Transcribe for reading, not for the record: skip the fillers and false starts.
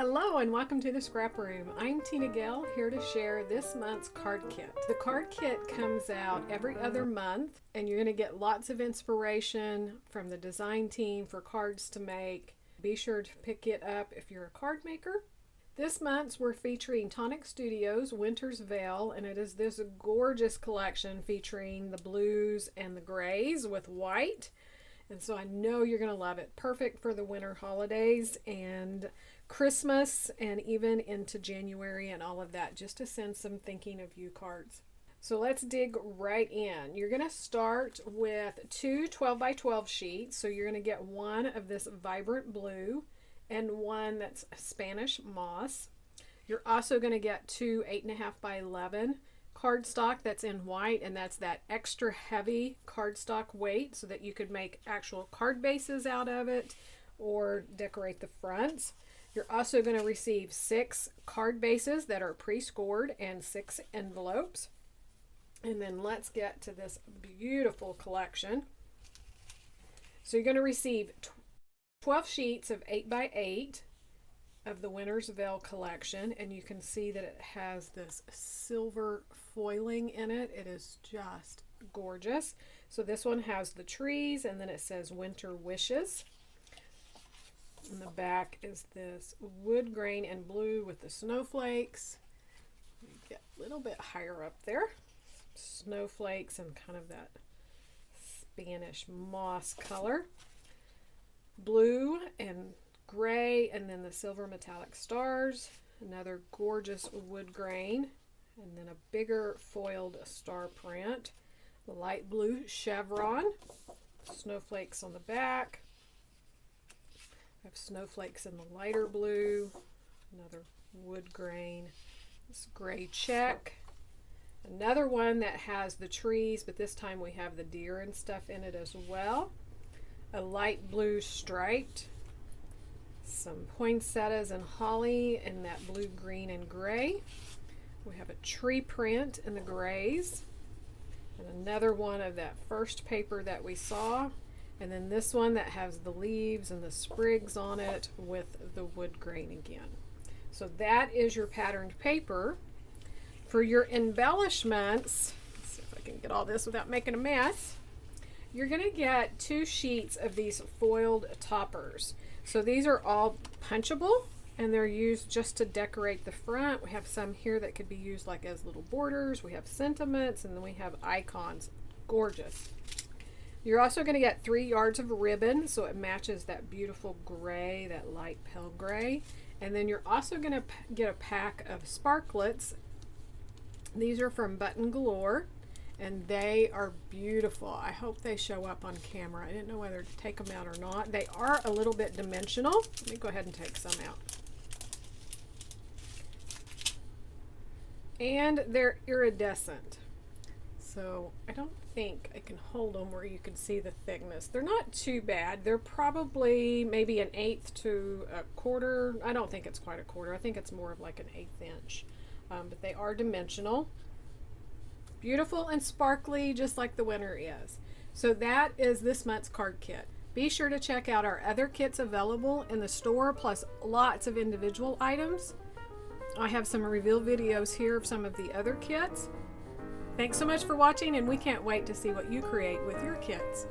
Hello and welcome to the Scrap Room. I'm Tina Gale, here to share this month's card kit. The card kit comes out every other month and you're going to get lots of inspiration from the design team for cards to make. Be sure to pick it up if you're a card maker. This month we're featuring Tonic Studios Winter's Veil, and it is this gorgeous collection featuring the blues and the grays with white. And so I know you're going to love it. Perfect for the winter holidays and Christmas and even into January and all of that, just to send some thinking of you cards. So let's dig right in. You're going to start with two 12 by 12 sheets. So you're going to get one of this vibrant blue and one that's Spanish moss. You're also going to get two 8.5 by 11 cardstock that's in white, and that's that extra heavy cardstock weight so that you could make actual card bases out of it or decorate the fronts. You're also going to receive 6 card bases that are pre-scored and 6 envelopes. And then let's get to this beautiful collection. So you're going to receive 12 sheets of 8 by 8 of the Winter's Veil collection, and you can see that it has this silver foiling in it. It is just gorgeous. So this one has the trees, and then it says Winter Wishes. In the back is this wood grain and blue with the snowflakes. You get a little bit higher up there. Snowflakes and kind of that Spanish moss color. Blue and gray, and then the silver metallic stars. Another gorgeous wood grain, and then a bigger foiled star print. The light blue chevron. Snowflakes on the back. I have snowflakes in the lighter blue, another wood grain, this gray check, another one that has the trees, but this time we have the deer and stuff in it as well, a light blue striped, some poinsettias and holly in that blue, green, and gray. We have a tree print in the grays, and another one of that first paper that we saw. And then this one that has the leaves and the sprigs on it with the wood grain again. So that is your patterned paper. For your embellishments, let's see if I can get all this without making a mess. You're going to get 2 sheets of these foiled toppers. So these are all punchable, and they're used just to decorate the front. We have some here that could be used like as little borders. We have sentiments, and then we have icons. Gorgeous. You're also going to get 3 yards of ribbon, so it matches that beautiful gray, that light pale gray. And then you're also going to get a pack of sparklets. These are from Button Galore, and they are beautiful. I hope they show up on camera. I didn't know whether to take them out or not. They are a little bit dimensional. Let me go ahead and take some out. And they're iridescent. So I don't think I can hold them where you can see the thickness. They're not too bad. They're probably maybe an 1/8 to a quarter. I don't think it's quite a quarter. I think it's more of like an 1/8 inch. But they are dimensional. Beautiful and sparkly, just like the winter is. So that is this month's card kit. Be sure to check out our other kits available in the store, plus lots of individual items. I have some reveal videos here of some of the other kits. Thanks so much for watching, and we can't wait to see what you create with your kits.